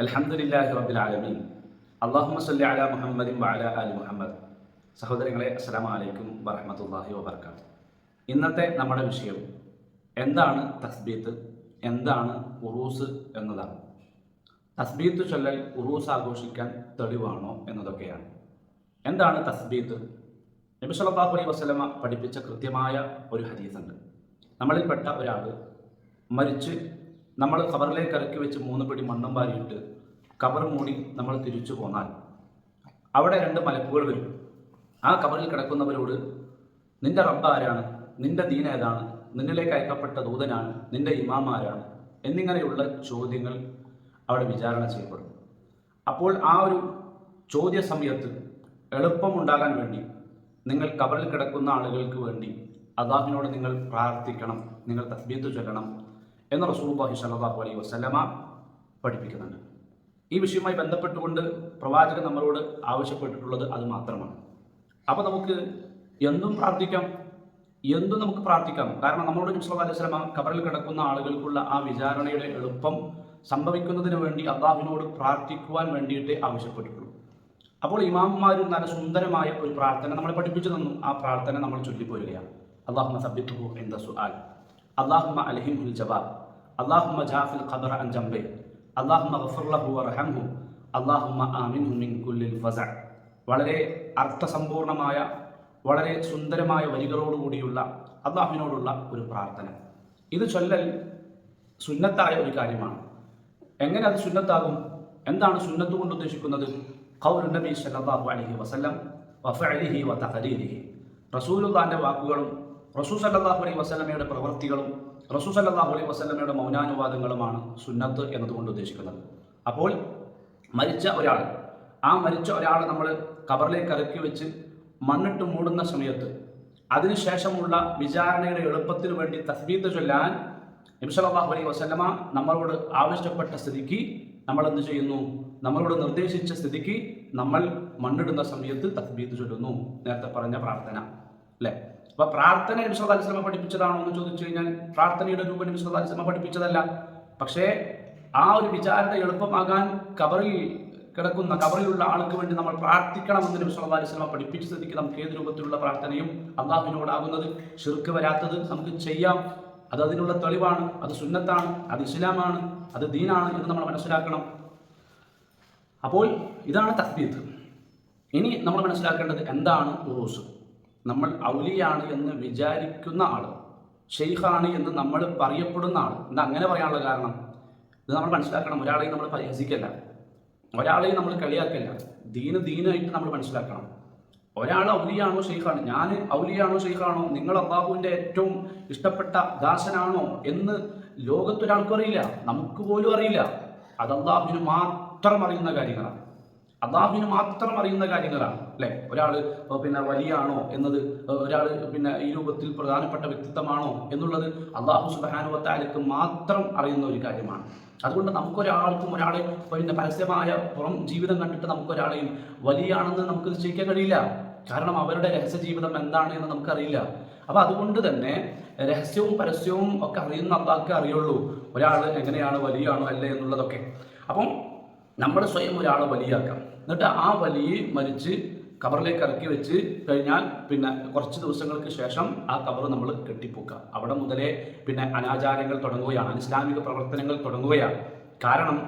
അൽഹംദുലില്ലാഹി റബ്ബിൽ ആലമീൻ. അല്ലാഹുമ്മ സ്വല്ലി അലാ മുഹമ്മദിൻ വഅലാ ആലി മുഹമ്മദ്. സഹോദരങ്ങളെ, അസ്സലാമു അലൈക്കും വറഹ്മത്തുള്ളാഹി വബറകാതുഹു. ഇന്നത്തെ നമ്മുടെ വിഷയം എന്താണ് തസ്ബീത്ത്, എന്താണ് ഉറൂസ് എന്നതാണ്. തസ്ബീത്ത് ചൊല്ലൽ ഉറൂസ് ആഘോഷിക്കാൻ തെളിവാണോ എന്നതൊക്കെയാണ്. എന്താണ് തസ്ബീത്ത്? നബി സല്ലല്ലാഹു അലൈഹി വസല്ലമ പഠിപ്പിച്ച കൃത്യമായ ഒരു ഹദീസുണ്ട്. നമ്മളിൽപ്പെട്ട ഒരാൾ മരിച്ച് നമ്മൾ ഖബറിലേക്ക് ഇറക്കി വെച്ച് 3 പിടി മണ്ണും വാരിയിട്ട് ഖബർ മൂടി നമ്മൾ തിരിച്ചു പോന്നാൽ അവിടെ 2 മലക്കുകൾ വരും. ആ ഖബറിൽ കിടക്കുന്നവരോട് നിന്റെ റബ്ബ് ആരാണ്, നിന്റെ ദീൻ ഏതാണ്, നിന്നിലേക്ക് അയക്കപ്പെട്ട ദൂതനാണ്, നിന്റെ ഇമാം ആരാണ് എന്നിങ്ങനെയുള്ള ചോദ്യങ്ങൾ അവിടെ വിചാരണ ചെയ്യപ്പെടും. അപ്പോൾ ആ ഒരു ചോദ്യ സമയത്ത് എളുപ്പമുണ്ടാകാൻ വേണ്ടി നിങ്ങൾ ഖബറിൽ കിടക്കുന്ന ആളുകൾക്ക് വേണ്ടി അല്ലാഹുവിനോട് നിങ്ങൾ പ്രാർത്ഥിക്കണം, നിങ്ങൾ തസ്ബീത്ത് ചൊല്ലണം എന്ന് റസൂലുള്ളാഹി സ്വല്ലല്ലാഹു അലൈഹി വസല്ലമ പഠിപ്പിക്കുന്നുണ്ട്. ഈ വിഷയവുമായി ബന്ധപ്പെട്ടുകൊണ്ട് പ്രവാചകൻ നമ്മളോട് ആവശ്യപ്പെട്ടിട്ടുള്ളത് അത് മാത്രമാണ്. അപ്പോൾ നമുക്ക് എന്തും പ്രാർത്ഥിക്കാം, എന്തും നമുക്ക് പ്രാർത്ഥിക്കാം. കാരണം നമ്മളോട് നബി സല്ലല്ലാഹു അലൈഹി വസല്ലമ ഖബറിൽ കിടക്കുന്ന ആളുകൾക്കുള്ള ആ വിചാരണയുടെ എളുപ്പം സംഭവിക്കുന്നതിന് വേണ്ടി അല്ലാഹുവിനോട് പ്രാർത്ഥിക്കുവാൻ വേണ്ടിയിട്ടേ ആവശ്യപ്പെട്ടിട്ടുള്ളൂ. അപ്പോൾ ഇമാമുമാർ നല്ല സുന്ദരമായ ഒരു പ്രാർത്ഥന നമ്മളെ പഠിപ്പിച്ചു തന്നു. ആ പ്രാർത്ഥന നമ്മൾ ചൊല്ലിപ്പോരുകയാണ്. അല്ലാഹുമ്മ സബ്ബിത്ഹു ഇൻദ സുആൽ, അല്ലാഹുമ്മ അൽഹിംഹുൽ ജവാബ്, അല്ലാഹുമ്മ ജാഫിൽ ഖബറ അൻ ജംബി, അല്ലാഹുമ്മ ഗഫിർ ലഹു വർഹംഹു, അല്ലാഹുമ്മ ആമിൻഹു മിൻ കുല്ലിൽ ഫസഅ. വളരെ അർത്ഥസമ്പൂർണമായ, വളരെ സുന്ദരമായ വരികളോടുകൂടിയുള്ള അല്ലാഹുവിനോടുള്ള ഒരു പ്രാർത്ഥന. ഇത് ചൊല്ലൽ സുന്നത്തായ ഒരു കാര്യമാണ്. എങ്ങനെ അത് സുന്നത്താകും? എന്താണ് സുന്നത്ത് കൊണ്ട് ഉദ്ദേശിക്കുന്നത്? ഖൗലു നബി സല്ലല്ലാഹു അലൈഹി വസല്ലം വഫഅലിഹി വതഖരീരിഹി. റസൂലുള്ളാഹിന്റെ വാക്കുകളും റസൂൽ സല്ലല്ലാഹു അലൈഹി വസല്ലമയുടെ പ്രവൃത്തികളും റസൂൽ സല്ലല്ലാഹു അലൈഹി വസല്ലമയുടെ മൗനാനുവാദങ്ങളുമാണ് സുന്നത്ത് എന്നതുകൊണ്ട് ഉദ്ദേശിക്കുന്നത്. അപ്പോൾ മരിച്ച ഒരാൾ നമ്മൾ ഖബറിലേക്ക് ഇറക്കി വെച്ച് മണ്ണിട്ട് മൂടുന്ന സമയത്ത് അതിനുശേഷമുള്ള വിചാരണയുടെ എളുപ്പത്തിന് വേണ്ടി തസ്ബീത്ത് ചൊല്ലാൻ നബി സല്ലല്ലാഹു അലൈഹി വസല്ലമ നമ്മളോട് ആവശ്യപ്പെട്ട സ്ഥിതിക്ക് നമ്മൾ എന്ത് ചെയ്യുന്നു? നമ്മളോട് നിർദ്ദേശിച്ച സ്ഥിതിക്ക് നമ്മൾ മണ്ണിടുന്ന സമയത്ത് തസ്ബീത്ത് ചൊല്ലുന്നു. നേരത്തെ പറഞ്ഞ പ്രാർത്ഥന അല്ലേ? അപ്പൊ പ്രാർത്ഥന നബി സല്ലല്ലാഹു അലൈഹി വസല്ലമ പഠിപ്പിച്ചതാണോ എന്ന് ചോദിച്ചു കഴിഞ്ഞാൽ പ്രാർത്ഥനയുടെ രൂപം നബി സല്ലല്ലാഹു അലൈഹി വസല്ലമ പഠിപ്പിച്ചതല്ല. പക്ഷേ ആ ഒരു വിചാരണ എളുപ്പമാകാൻ ഖബറിലുള്ള ആൾക്ക് വേണ്ടി നമ്മൾ പ്രാർത്ഥിക്കണമെന്ന് നബി സല്ലല്ലാഹു അലൈഹി വസല്ലമ പഠിപ്പിച്ച സ്ഥിതിക്ക് നമുക്ക് ഏത് രൂപത്തിലുള്ള പ്രാർത്ഥനയും അല്ലാഹുവിനോടാകുന്നത് ശിർക്ക് വരാത്തത് നമുക്ക് ചെയ്യാം. അത് അതിനുള്ള തെളിവാണ്, അത് സുന്നത്താണ്, അത് ഇസ്ലാമാണ്, അത് ദീനാണ് എന്ന് നമ്മൾ മനസ്സിലാക്കണം. അപ്പോൾ ഇതാണ് തസ്ബീത്ത്. ഇനി നമ്മൾ മനസ്സിലാക്കേണ്ടത് എന്താണ് ഉറൂസ്. നമ്മൾ ഔലിയാണ് എന്ന് വിചാരിക്കുന്ന ആൾ, ഷെയ്ഖാണ് എന്ന് നമ്മൾ പറയപ്പെടുന്ന ആൾ. എന്താ അങ്ങനെ പറയാനുള്ള കാരണം? ഇത് നമ്മൾ മനസ്സിലാക്കണം. ഒരാളെയും നമ്മൾ പരിഹസിക്കല്ല, ഒരാളെയും നമ്മൾ കളിയാക്കല്ല. ദീനായിട്ട് നമ്മൾ മനസ്സിലാക്കണം. ഒരാൾ ഔലിയാണോ ഷെയ്ഖാണ്, ഞാൻ ഔലിയാണോ ഷെയ്ഖാണോ, നിങ്ങൾ അല്ലാഹുവിൻ്റെ ഏറ്റവും ഇഷ്ടപ്പെട്ട ദാസനാണോ എന്ന് ലോകത്തൊരാൾക്കും അറിയില്ല, നമുക്ക് പോലും അറിയില്ല. അത് അല്ലാഹുവിന് മാത്രം അറിയുന്ന കാര്യങ്ങളാണ്. അല്ലേ? ഒരാൾ വലിയാണോ എന്നത്, ഒരാൾ ഈ രൂപത്തിൽ പ്രധാനപ്പെട്ട വ്യക്തിത്വമാണോ എന്നുള്ളത് അല്ലാഹു സുബ്ഹാനഹു വ തആലയ്ക്ക് മാത്രം അറിയുന്ന ഒരു കാര്യമാണ്. അതുകൊണ്ട് നമുക്കൊരാൾക്കും ഒരാളെ പരസ്യമായ പുറം ജീവിതം കണ്ടിട്ട് നമുക്കൊരാളെയും വലിയാണെന്ന് നമുക്ക് നിശ്ചയിക്കാൻ കഴിയില്ല. കാരണം അവരുടെ രഹസ്യ ജീവിതം എന്താണ് എന്ന് നമുക്കറിയില്ല. അപ്പം അതുകൊണ്ട് തന്നെ രഹസ്യവും പരസ്യവും ഒക്കെ അറിയുന്ന അല്ലാഹുവേ അറിയുള്ളൂ ഒരാൾ എങ്ങനെയാണ്, വലിയാണോ അല്ലേ എന്നുള്ളതൊക്കെ. അപ്പം നമ്മൾ സ്വയം ഒരാളെ വലിയാക്കാം. എന്നിട്ട് ആ വലിയ മരിച്ച് ഖബറിലേക്ക് ഇറക്കി വെച്ച് കഴിഞ്ഞാൽ കുറച്ച് ദിവസങ്ങൾക്ക് ശേഷം ആ ഖബർ നമ്മൾ കെട്ടിപ്പൊക്കുക. അവിടെ മുതലേ അനാചാരങ്ങൾ തുടങ്ങുകയാണ്, അനിസ്ലാമിക പ്രവർത്തനങ്ങൾ തുടങ്ങുകയാണ്. കാരണം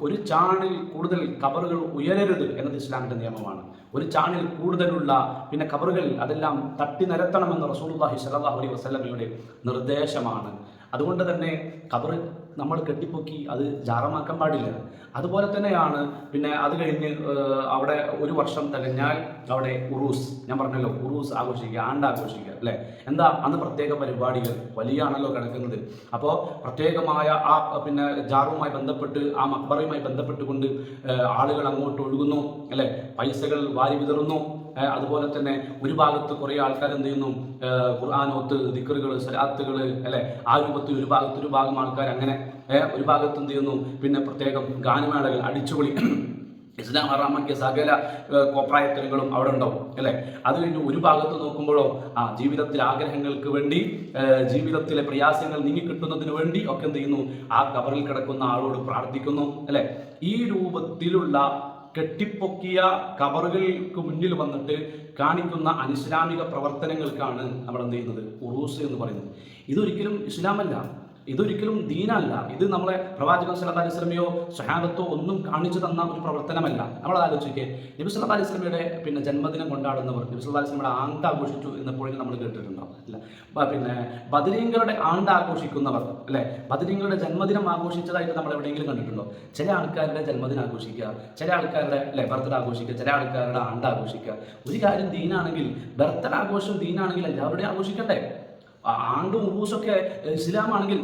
ഒരു ചാണിൽ കൂടുതൽ ഖബറുകൾ ഉയരരുത് എന്നത് ഇസ്ലാമിൻ്റെ നിയമമാണ്. ഒരു ചാണിൽ കൂടുതലുള്ള ഖബറുകൾ അതെല്ലാം തട്ടി നിരത്തണമെന്ന് റസൂലുള്ളാഹി സ്വല്ലല്ലാഹു അലൈഹി വസല്ലമയുടെ നിർദ്ദേശമാണ്. അതുകൊണ്ട് തന്നെ ഖബർ നമ്മൾ കെട്ടിപ്പൊക്കി അത് ജാറമാക്കാൻ പാടില്ല. അതുപോലെ തന്നെയാണ് അത് കഴിഞ്ഞ് അവിടെ 1 വർഷം തികഞ്ഞാൽ അവിടെ ഉറൂസ്, ഞാൻ പറഞ്ഞല്ലോ, ഉറൂസ് ആഘോഷിക്കുക, ആണ്ടാഘോഷിക്കുക അല്ലേ? എന്താ അന്ന് പ്രത്യേക പരിപാടികൾ, വലിയാണല്ലോ കിടക്കുന്നത്. അപ്പോൾ പ്രത്യേകമായ ആ ജാറുമായി ബന്ധപ്പെട്ട്, ആ മക്ബറയുമായി ബന്ധപ്പെട്ടുകൊണ്ട് ആളുകൾ അങ്ങോട്ട് ഒഴുകുന്നു അല്ലേ? പൈസകൾ വാരി വിതറുന്നു. അതുപോലെ തന്നെ ഒരു ഭാഗത്ത് കുറേ ആൾക്കാർ എന്ത് ചെയ്യുന്നു? ഖുർആനോത്ത്, ദിക്റുകൾ, സലാത്തുകൾ അല്ലേ? ആ രൂപത്തിൽ ഒരു ഭാഗം ആൾക്കാർ അങ്ങനെ ഒരു ഭാഗത്ത് എന്ത് ചെയ്യുന്നു? പ്രത്യേകം ഗാനമേളകൾ, അടിച്ചുപൊളി ഇസ്ലാം ഹറാമാക്കിയ സകല കോപ്രായത്തലുകളും അവിടെ ഉണ്ടാവും അല്ലേ. അത് കഴിഞ്ഞ് ഒരു ഭാഗത്ത് നോക്കുമ്പോഴോ ജീവിതത്തിലെ ആഗ്രഹങ്ങൾക്ക് വേണ്ടി, ജീവിതത്തിലെ പ്രയാസങ്ങൾ നീങ്ങിക്കിട്ടുന്നതിന് വേണ്ടി ഒക്കെ എന്ത് ചെയ്യുന്നു, ആ കബറിൽ കിടക്കുന്ന ആളോട് പ്രാർത്ഥിക്കുന്നു അല്ലേ. ഈ രൂപത്തിലുള്ള കെട്ടിപ്പൊക്കിയ കബറുകൾക്ക് മുന്നിൽ വന്നിട്ട് കാണിക്കുന്ന അനിസ്ലാമിക പ്രവർത്തനങ്ങൾക്കാണ് നമ്മൾ എന്ത് ചെയ്യുന്നത്, ഉറൂസ് എന്ന് പറയുന്നത്. ഇതൊരിക്കലും ഇസ്ലാമല്ല, ഇതൊരിക്കലും ദീനല്ല. ഇത് നമ്മളെ പ്രവാചകൻ സല്ലല്ലാഹു അലൈഹി വസല്ലമയോ സ്വഹാബത്തോ ഒന്നും കാണിച്ചു തന്ന ഒരു പ്രവർത്തനമല്ല. നമ്മൾ ആലോചിക്കേ, നബി സല്ലല്ലാഹു അലൈഹി വസല്ലമയുടെ ജന്മദിനം കൊണ്ടാടുന്നവർ നബി സല്ലല്ലാഹു അലൈഹി വസല്ലമയുടെ ആണ്ട് ആഘോഷിച്ചു എന്നെപ്പോഴും നമ്മൾ കേട്ടിട്ടുണ്ടോ? അല്ല. പിന്നെ ബദരീങ്ങളുടെ ആണ്ട് ആഘോഷിക്കുന്നവർ അല്ലെ, ബദരീങ്ങളുടെ ജന്മദിനം ആഘോഷിച്ചതായിട്ട് നമ്മൾ എവിടെയെങ്കിലും കണ്ടിട്ടുണ്ടോ? ചില ആൾക്കാരുടെ ജന്മദിനം ആഘോഷിക്കുക, ചില ആൾക്കാരുടെ അല്ലെ ബർത്ത്ഡേ ആഘോഷിക്കുക, ചില ആൾക്കാരുടെ ആണ്ട് ആഘോഷിക്കുക. ഒരു കാര്യം ദീനാണെങ്കിൽ, ബർത്ത്ഡേ ആഘോഷം ദീനാണെങ്കിൽ എല്ലാവരുടെയും ആഘോഷിക്കണ്ടേ? ആണ്ടും ഉറൂസൊക്കെ ഇസ്ലാമാണെങ്കിൽ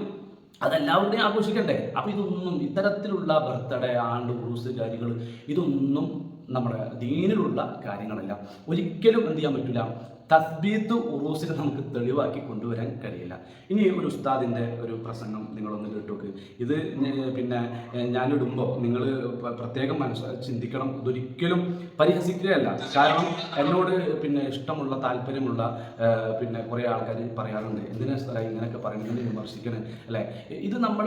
അതെല്ലാവരുടെയും ആഘോഷിക്കണ്ടേ? അപ്പൊ ഇതൊന്നും, ഇത്തരത്തിലുള്ള ബർത്ത്ഡേ, ആണ്ട്, ഉറൂസ് കാര്യങ്ങൾ ഇതൊന്നും നമ്മുടെ ദീനിലുള്ള കാര്യങ്ങളല്ല. ഒരിക്കലും എന്ത് ചെയ്യാൻ പറ്റില്ല, തസ്ബീത്ത് ഉറൂസിനെ നമുക്ക് തെളിവാക്കി കൊണ്ടുവരാൻ കഴിയില്ല. ഇനി ഒരു ഉസ്താദിൻ്റെ ഒരു പ്രസംഗം നിങ്ങളൊന്ന് കേട്ടോക്ക്. ഇത് പിന്നെ ഞാനിടുമ്പോൾ നിങ്ങൾ പ്രത്യേകം ചിന്തിക്കണം. ഇതൊരിക്കലും പരിഹസിക്കുകയല്ല. കാരണം എന്നോട് പിന്നെ ഇഷ്ടമുള്ള, താല്പര്യമുള്ള പിന്നെ കുറേ ആൾക്കാർ പറയാറുണ്ട്, എന്തിനാ സ്ഥലം ഇങ്ങനെയൊക്കെ പറയുന്നത്, വിമർശിക്കണേ അല്ലേ. ഇത് നമ്മൾ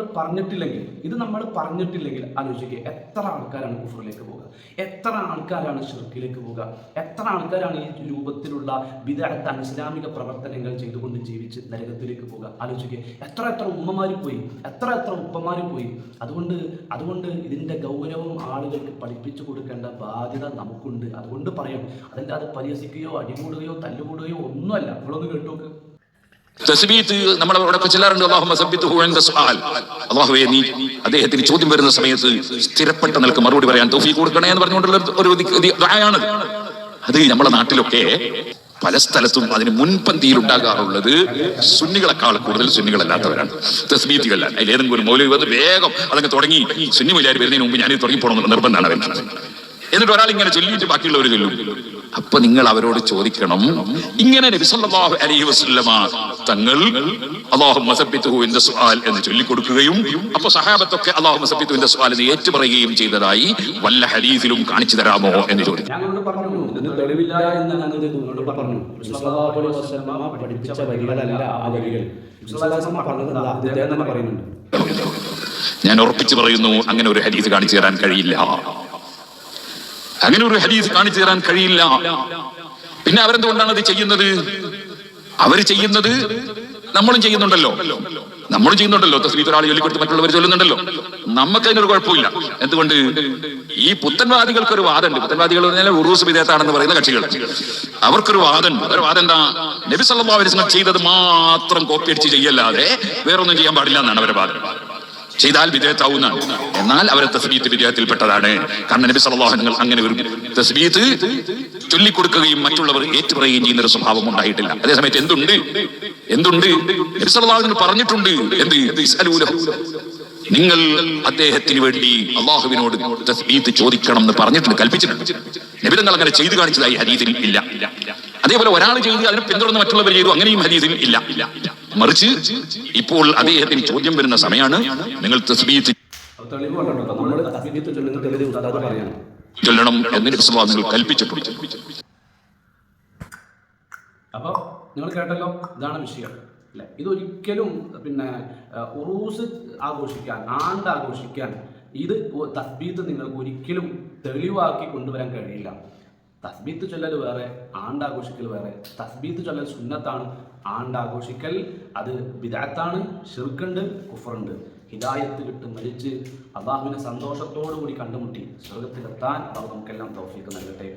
പറഞ്ഞിട്ടില്ലെങ്കിൽ ആലോചിക്കുക, എത്ര ആൾക്കാരാണ് കുഫറിലേക്ക് പോകുക, എത്ര ആൾക്കാരാണ് ഷിർക്കിലേക്ക് പോകുക, എത്ര ആൾക്കാരാണ് ഈ രൂപത്തിലുള്ള ബിദ്അത്ത് ഇസ്ലാമിക പ്രവർത്തനങ്ങൾ ചെയ്തുകൊണ്ട് ജീവിച്ച് നരകത്തിലേക്ക് പോകുക. ആലോചിക്കുക, എത്ര ഉമ്മമാരും പോയി, എത്ര ഉപ്പമാരും പോയി. അതുകൊണ്ട് ഇതിൻ്റെ ഗൗരവം ആളുകൾക്ക് പഠിപ്പിച്ചു കൊടുക്കേണ്ട ബാധ്യത നമുക്കുണ്ട്. അതുകൊണ്ട് പറയാം, അതല്ലാതെ പരിഹസിക്കുകയോ അടികൂടുകയോ തല്ലുകൂടുകയോ ഒന്നുമല്ല. നിങ്ങളൊന്ന് കേട്ടോക്ക്. തസ്ബീത്ത് നമ്മുടെ അവിടെ ചെല്ലാറുണ്ട്. അല്ലാഹുവേ, നീ അദ്ദേഹത്തിന് ചോദ്യം വരുന്ന സമയത്ത് സ്ഥിരപ്പെട്ട നിലക്ക് മറുപടി പറയാൻ തൗഫീഖ് കൊടുക്കണേ എന്ന് പറഞ്ഞുകൊണ്ടുള്ള ഒരു ദുആയാണ്. അത് നമ്മുടെ നാട്ടിലൊക്കെ പല സ്ഥലത്തും അതിന് മുൻപന്തിയിൽ ഉണ്ടാകാറുള്ളത് സുന്നികളെക്കാൾ കൂടുതൽ സുന്നികളല്ലാത്തവരാണ്, തസ്ബീത്തുകളല്ല. അതിലേതെങ്കിലും ഒരു മൗലവി വന്ന് വേഗം അതങ്ങ് തുടങ്ങി, സുന്നി മൗലവി വരുന്നതിന് മുമ്പ് ഞാൻ തുടങ്ങി പോകണമെന്ന് നിർബന്ധമാണ് വരുന്നത്. എന്നിട്ട് ഒരാൾ ഇങ്ങനെ ചൊല്ലിയിട്ട് ബാക്കിയുള്ളവർ ചൊല്ലും. അപ്പൊ നിങ്ങൾ അവരോട് ചോദിക്കണം, ഇങ്ങനെ നബി സല്ലല്ലാഹു അലൈഹി വസല്ലമ തങ്ങൾ അല്ലാഹുമ്മ സബ്ബിത്ഹു ഇൻദ സുആൽ എന്ന് ചൊല്ലിക്കൊടുക്കുകയും അപ്പൊ സഹാബത്തൊക്കെ അല്ലാഹുമ്മ സബ്ബിത്ഹു ഇൻദ സുആൽ എന്ന് ഏറ്റുപറയുകയും ചെയ്തതായി വല്ല ഹദീസിലും കാണിച്ചു തരാമോ എന്ന് ചോദിച്ചു. ഞാൻ ഉറപ്പിച്ചു പറയുന്നു, അങ്ങനെ ഒരു ഹദീസ് കാണിച്ചു തരാൻ കഴിയില്ല. അങ്ങനെ ഒരു ഹദീസ് കാണിച്ചു തരാൻ കഴിയില്ല. പിന്നെ അവരെന്തുകൊണ്ടാണ് അത് ചെയ്യുന്നത്? അവർ ചെയ്യുന്നത് നമ്മളും ചെയ്യുന്നുണ്ടല്ലോ. തസ്ബീത്ത് ഒരാൾ ചൊല്ലിക്കൊടുത്ത് മറ്റുള്ളവർ ചൊല്ലുന്നുണ്ടല്ലോ. നമുക്ക് അതിനൊരു കുഴപ്പമില്ല. എന്തുകൊണ്ട്? ഈ പുത്തൻവാദികൾക്കൊരു വാദമുണ്ട്. പുത്തൻവാദികൾ പറഞ്ഞാൽ ഉറൂസ് ബിദഅത്താണെന്ന് പറയുന്ന കക്ഷികൾ, അവർക്കൊരു വാദമുണ്ട്. അവരുടെ വാദം എന്താ? നബി സല്ലല്ലാഹു അലൈഹി വസല്ലം ചെയ്തത് മാത്രം കോപ്പി അടിച്ച് ചെയ്യല്ലാതെ വേറൊന്നും ചെയ്യാൻ പാടില്ല എന്നാണ് അവരുടെ വാദം. ചെയ്താൽ വിദേഹത്താവുന്നതാണ്. എന്നാൽ അവരെ തസ്ബീത്ത് വിദേഹത്തിൽപ്പെട്ടതാണ്. കാരണം നബി സല്ലല്ലാഹു അലൈഹി വസല്ലം അങ്ങനെ ഒരു തസ്ബീത്ത് ചൊല്ലിക്കൊടുക്കുകയും മറ്റുള്ളവർ ഏറ്റുപറയുകയും ചെയ്യുന്ന ഒരു സ്വഭാവം ഉണ്ടായിട്ടില്ല. അതേസമയത്ത് എന്തുണ്ട്? നബി സല്ലല്ലാഹു അലൈഹി വസല്ലം പറഞ്ഞിട്ടുണ്ട്, നിങ്ങൾ അദ്ദേഹത്തിന് വേണ്ടി അള്ളാഹുവിനോട് തസ്ബീത്ത് ചോദിക്കണം എന്ന് പറഞ്ഞിട്ടുണ്ട്, കൽപ്പിച്ചിട്ടുണ്ട്. നബി തങ്ങൾ അങ്ങനെ ചെയ്തു കാണിച്ചതായി ഹദീസിൽ ഇല്ല. അതേപോലെ ഒരാൾ ചെയ്ത് അതിനെ പിന്തുടർന്ന് മറ്റുള്ളവർ ചെയ്തു, അങ്ങനെയും ഹദീസിൽ ഇല്ല. മറിച്ച് ഇപ്പോൾ അദ്ദേഹത്തിന് ചോദ്യം വരുന്ന സമയമാണ്, നിങ്ങൾ തസ്ബീത്ത് ചൊല്ലണം എന്ന് നബി സല്ലല്ലാഹു അലൈഹി വസല്ലം കൽപ്പിച്ചിട്ടുണ്ട്. അപ്പോൾ നിങ്ങൾ കേട്ടല്ലോ, ഇതാണ് വിഷയം അല്ലേ. ഇതൊരിക്കലും പിന്നെ ഉറൂസ് ആഘോഷിക്കാൻ, ആണ്ട് ആഘോഷിക്കാൻ ഇത് തസ്ബീത്ത് നിങ്ങൾക്ക് ഒരിക്കലും തെളിവാക്കി കൊണ്ടുവരാൻ കഴിയില്ല. തസ്ബീത്ത് ചൊല്ലൽ വേറെ, ആണ്ടാഘോഷിക്കൽ വേറെ. തസ്ബീത്ത് ചൊല്ലൽ സുന്നത്താണ്, ആണ്ടാഘോഷിക്കൽ അത് ബിദ്അത്താണ്, ശിർക്കുണ്ട്, കുഫറുണ്ട്. ഹിദായത്ത് കിട്ട് മരിച്ച് അല്ലാഹുവിനെ സന്തോഷത്തോടു കൂടി കണ്ടുമുട്ടി സ്വർഗത്തിലെത്താൻ അല്ലാഹു നമുക്കെല്ലാം തൗഫീഖ് നൽകട്ടെ.